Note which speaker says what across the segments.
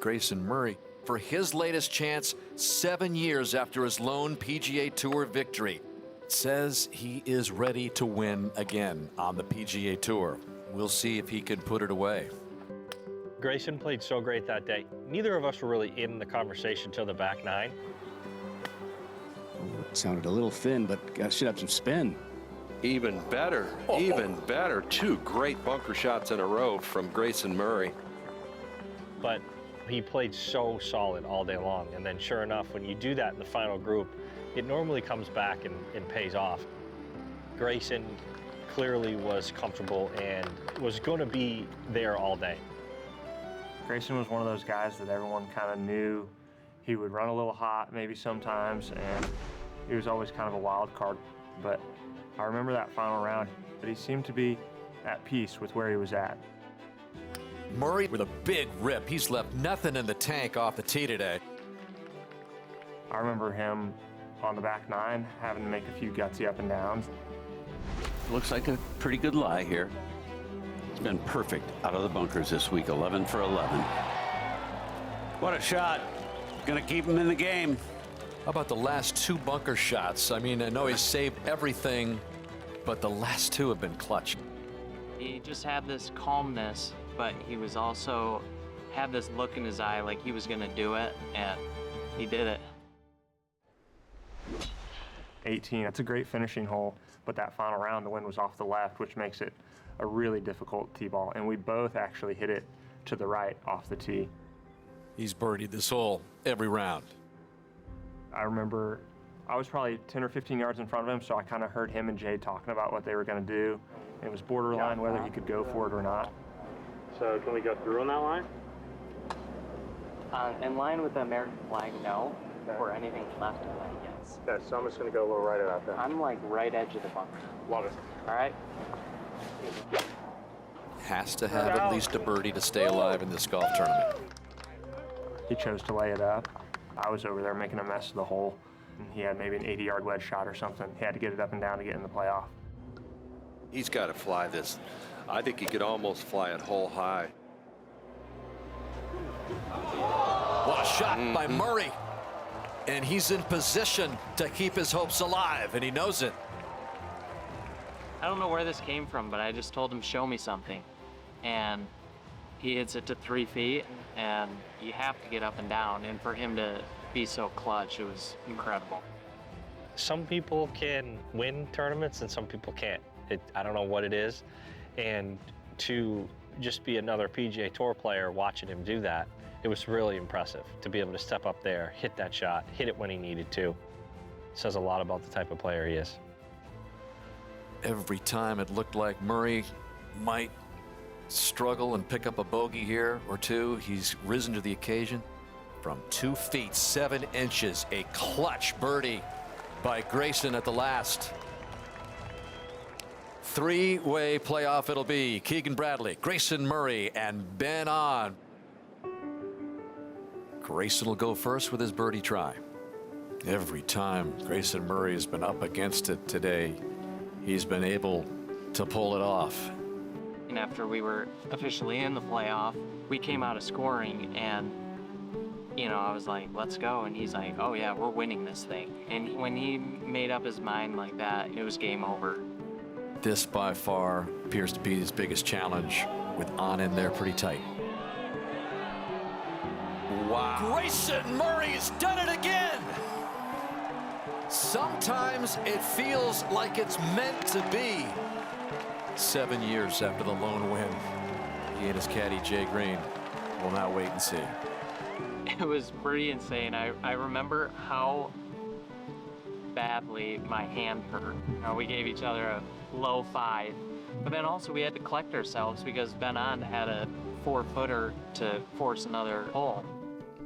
Speaker 1: Grayson Murray for his latest chance 7 years after his lone PGA Tour victory. Says he is ready to win again on the PGA Tour. We'll see if he can put it away.
Speaker 2: Grayson played so great that day. Neither of us were really in the conversation till the back nine.
Speaker 3: It sounded a little thin, but should have some spin.
Speaker 4: Even better, even better. Two great bunker shots in a row from Grayson Murray.
Speaker 2: But he played so solid all day long. And then sure enough, when you do that in the final group, it normally comes back and pays off. Grayson clearly was comfortable and was going to be there all day.
Speaker 5: Grayson was one of those guys that everyone kind of knew he would run a little hot maybe sometimes, and he was always kind of a wild card. But I remember that final round, that he seemed to be at peace with where he was at.
Speaker 1: Murray with a big rip. He's left nothing in the tank off the tee today.
Speaker 5: I remember him on the back nine having to make a few gutsy up and downs.
Speaker 6: Looks like a pretty good lie here. He's been perfect out of the bunkers this week, 11 for 11. What a shot. Gonna keep him in the game.
Speaker 1: How about the last two bunker shots? I mean, I know he's saved everything, but the last two have been clutch.
Speaker 7: He just had this calmness, but he was also had this look in his eye like he was gonna do it, and he did it.
Speaker 5: 18, that's a great finishing hole, but that final round, the wind was off the left, which makes it a really difficult tee ball, and we both actually hit it to the right off the tee.
Speaker 1: He's birdied this hole every round.
Speaker 5: I remember I was probably 10 or 15 yards in front of him, so I kind of heard him and Jade talking about what they were going to do. It was borderline whether he could go for it or not.
Speaker 8: So can we go through on that line?
Speaker 7: In line with the American flag, no. For anything left of that, yes.
Speaker 8: Okay, so I'm just going to go a little right out there.
Speaker 7: I'm like right edge of the bunker.
Speaker 8: Love it.
Speaker 7: All right?
Speaker 1: Has to have at least a birdie to stay alive in this golf tournament.
Speaker 5: He chose to lay it up. I was over there making a mess of the hole, and he had maybe an 80-yard wedge shot or something. He had to get it up and down to get in the playoff.
Speaker 4: He's got to fly this. I think he could almost fly it hole high.
Speaker 1: What a shot by Murray. And he's in position to keep his hopes alive, and he knows it.
Speaker 7: I don't know where this came from, but I just told him, show me something. And he hits it to 3 feet, and you have to get up and down. And for him to be so clutch, it was incredible.
Speaker 2: Some people can win tournaments and some people can't. I don't know what it is. And to just be another PGA Tour player watching him do that, it was really impressive to be able to step up there, hit that shot, hit it when he needed to. It says a lot about the type of player he is.
Speaker 1: Every time it looked like Murray might struggle and pick up a bogey here or two, he's risen to the occasion. From 2 feet, 7 inches, a clutch birdie by Grayson at the last. Three-way playoff it'll be. Keegan Bradley, Grayson Murray, and Ben On. Grayson will go first with his birdie try. Every time Grayson Murray has been up against it today, he's been able to pull it off.
Speaker 7: And after we were officially in the playoff, we came out of scoring, and you know, I was like, let's go. And he's like, oh yeah, we're winning this thing. And when he made up his mind like that, it was game over.
Speaker 1: This by far appears to be his biggest challenge, with On in there pretty tight. Wow. Grayson Murray's done it again. Sometimes it feels like it's meant to be. 7 years after the lone win, he and his caddy Jay Green will now wait and see.
Speaker 7: It was pretty insane. I remember how badly my hand hurt. You know, we gave each other a low 5, but then also we had to collect ourselves because Ben On had a 4-footer to force another hole.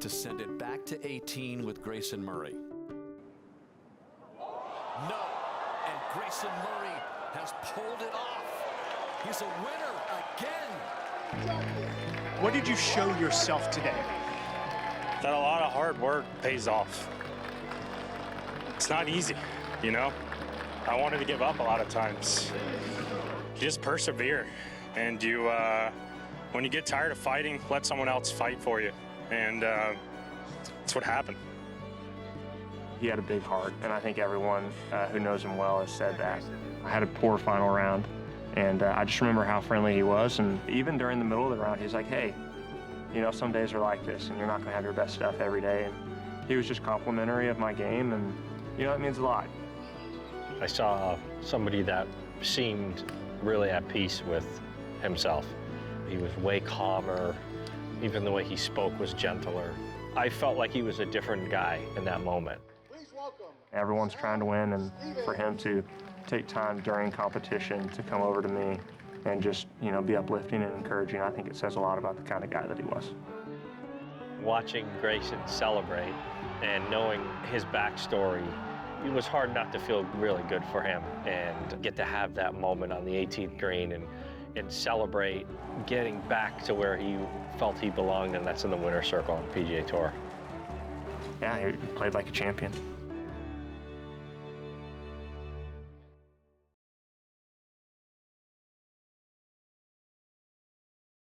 Speaker 1: To send it back to 18 with Grayson Murray. No, and Grayson Murray has pulled it off. He's a winner again.
Speaker 9: What did you show yourself today?
Speaker 8: That a lot of hard work pays off. It's not easy, you know? I wanted to give up a lot of times. You just persevere, and you, when you get tired of fighting, let someone else fight for you. and that's what happened.
Speaker 5: He had a big heart, and I think everyone who knows him well has said that. I had a poor final round, and I just remember how friendly he was, and even during the middle of the round, he's like, hey, you know, some days are like this, and you're not going to have your best stuff every day. And he was just complimentary of my game, and, you know, it means a lot.
Speaker 2: I saw somebody that seemed really at peace with himself. He was way calmer. Even the way he spoke was gentler. I felt like he was a different guy in that moment.
Speaker 5: Everyone's trying to win, and for him to take time during competition to come over to me and just, you know, be uplifting and encouraging, I think it says a lot about the kind of guy that he was.
Speaker 2: Watching Grayson celebrate and knowing his backstory, it was hard not to feel really good for him and get to have that moment on the 18th green and celebrate getting back to where he felt he belonged, and that's in the winner's circle on the PGA Tour.
Speaker 5: Yeah, he played like a champion.